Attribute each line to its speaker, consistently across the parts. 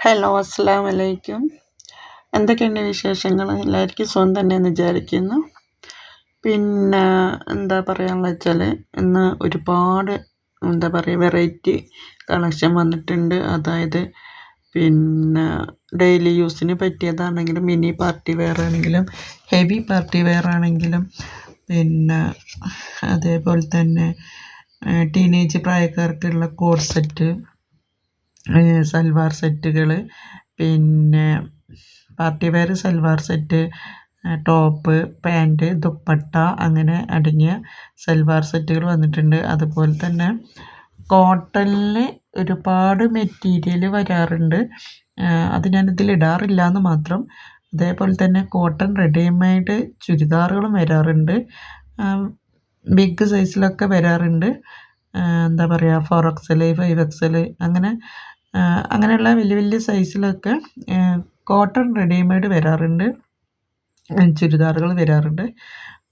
Speaker 1: Hello, അസ്സലാമു അലൈക്കും. എന്തൊക്കെയുണ്ട് വിശേഷങ്ങൾ? എല്ലാവർക്കും സുഖം തന്നെയെന്ന് വിചാരിക്കുന്നു. പിന്നെ എന്താ പറയാനുള്ളത് വെച്ചാൽ, ഇന്ന് ഒരുപാട് വെറൈറ്റി കളക്ഷൻ വന്നിട്ടുണ്ട്. അതായത് പിന്നെ ഡെയിലി യൂസിന് പറ്റിയതാണെങ്കിലും, മിനി പാർട്ടി വെയർ ആണെങ്കിലും, ഹെവി പാർട്ടി വെയർ ആണെങ്കിലും, പിന്നെ അതേപോലെ തന്നെ ടീനേജ് പ്രായക്കാർക്കുള്ള കോഡ് സെറ്റ്, സൽവാർ സെറ്റുകൾ, പിന്നെ party wear salwar set, top, pant, dupatta അങ്ങനെ അടങ്ങിയ സൽവാർ സെറ്റുകൾ വന്നിട്ടുണ്ട്. അതുപോലെ തന്നെ കോട്ടണിൽ ഒരുപാട് മെറ്റീരിയൽ വരാറുണ്ട്. അത് ഞാനിതിൽ ഇടാറില്ല എന്ന് മാത്രം. അതേപോലെ തന്നെ കോട്ടൺ റെഡിമെയ്ഡ് ചുരിദാറുകളും വരാറുണ്ട്. ബിഗ് സൈസിലൊക്കെ വരാറുണ്ട്. എന്താ പറയുക, 4XL, 5XL അങ്ങനെയുള്ള വലിയ വലിയ സൈസിലൊക്കെ കോട്ടൺ റെഡിമെയ്ഡ് വരാറുണ്ട്, ചുരിദാറുകൾ വരാറുണ്ട്.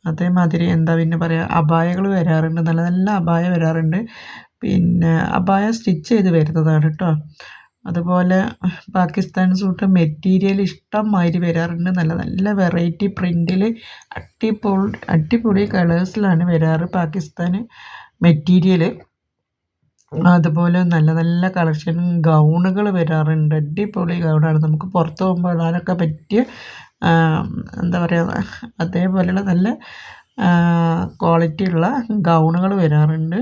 Speaker 1: അതേമാതിരി പിന്നെ പറയുക, അബായകൾ വരാറുണ്ട്. നല്ല നല്ല അബായ വരാറുണ്ട്. പിന്നെ അബായ സ്റ്റിച്ച് ചെയ്ത് വരുന്നതാണ് കേട്ടോ. അതുപോലെ പാകിസ്ഥാൻ സൂട്ട് മെറ്റീരിയൽ ഇഷ്ടം മാതിരി വരാറുണ്ട്. നല്ല നല്ല വെറൈറ്റി പ്രിൻറ്റിൽ അടിപൊളി കളേഴ്സിലാണ് വരാറ് പാകിസ്ഥാൻ മെറ്റീരിയൽ. അതുപോലെ നല്ല നല്ല കളക്ഷൻ ഗൗണുകൾ വരാറുണ്ട്. അടിപൊളി ഗൗണാണ്, നമുക്ക് പുറത്ത് പോകുമ്പോൾ ഇടാനൊക്കെ പറ്റിയ എന്താ പറയുക, അതേപോലെയുള്ള നല്ല ക്വാളിറ്റി ഉള്ള ഗൗണുകൾ വരാറുണ്ട്.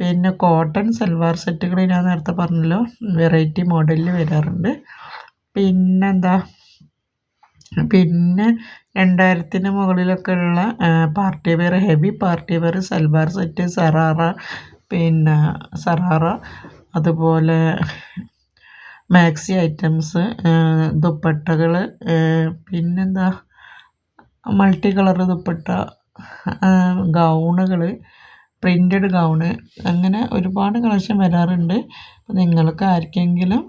Speaker 1: പിന്നെ കോട്ടൺ സൽവാർ സെറ്റുകൾ ഞാൻ നേരത്തെ പറഞ്ഞല്ലോ, വെറൈറ്റി മോഡലിൽ വരാറുണ്ട്. പിന്നെ 2000-ന് മുകളിലൊക്കെ ഉള്ള party wear, heavy party wear salwar set, sharara, അതുപോലെ മാക്സി ഐറ്റംസ്, ദുപ്പട്ടകൾ, മൾട്ടി കളർ ദുപ്പട്ട, ഗൗണുകൾ, പ്രിൻറ്റഡ് ഗൗണ്, അങ്ങനെ ഒരുപാട് കളക്ഷൻ വരാറുണ്ട്. അപ്പോൾ നിങ്ങൾക്ക് ആർക്കെങ്കിലും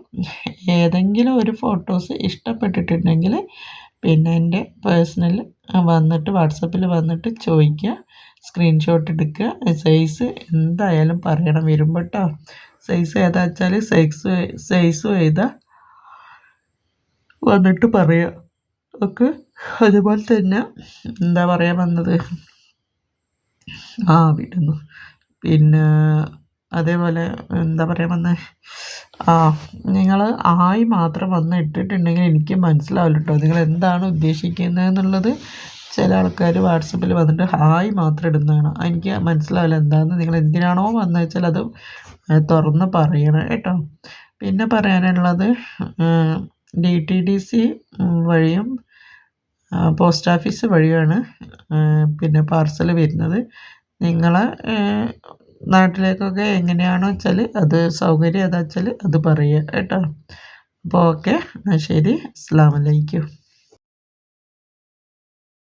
Speaker 1: ഏതെങ്കിലും ഒരു ഫോട്ടോസ് ഇഷ്ടപ്പെട്ടിട്ടുണ്ടെങ്കിൽ പിന്നെ എൻ്റെ പേഴ്സണൽ വാട്സപ്പിൽ വന്നിട്ട് ചോദിക്കുക, സ്ക്രീൻഷോട്ട് എടുക്കുക. സൈസ് എന്തായാലും പറയണം വരുമ്പോൾ കേട്ടോ. സൈസ് ഏതാ വെച്ചാൽ സൈസും എഴുതുക, വന്നിട്ട് പറയുക ഓക്കെ. അതുപോലെ തന്നെ എന്താ പറയാൻ വന്നത്, വിടുന്നു. പിന്നെ അതേപോലെ എന്താ പറയാൻ വന്നത്, നിങ്ങൾ ആയി മാത്രം വന്ന് ഇട്ടിട്ടുണ്ടെങ്കിൽ എനിക്ക് മനസ്സിലാവില്ല കേട്ടോ, നിങ്ങൾ എന്താണ് ഉദ്ദേശിക്കുന്നത് എന്നുള്ളത്. ചില ആൾക്കാർ വാട്സപ്പിൽ വന്നിട്ട് ഹായ് മാത്രം ഇടുന്നതാണ്, എനിക്ക് മനസ്സിലാവില്ല എന്താണെന്ന്. നിങ്ങൾ എന്തിനാണോ വന്നു വെച്ചാൽ അത് തുറന്ന് പറയണം കേട്ടോ. പിന്നെ പറയാനുള്ളത്, DTDC വഴിയും പോസ്റ്റ് ഓഫീസ് വഴിയാണ് പിന്നെ പാർസൽ വരുന്നത്. നിങ്ങളെ നാട്ടിലേക്കൊക്കെ എങ്ങനെയാണോ വെച്ചാൽ അത് സൗകര്യം ഏതാ വെച്ചാൽ അത് പറയുക കേട്ടോ. അപ്പോൾ ഓക്കെ, എന്നാൽ ശരി, അസ്സലാമു അലൈക്കും.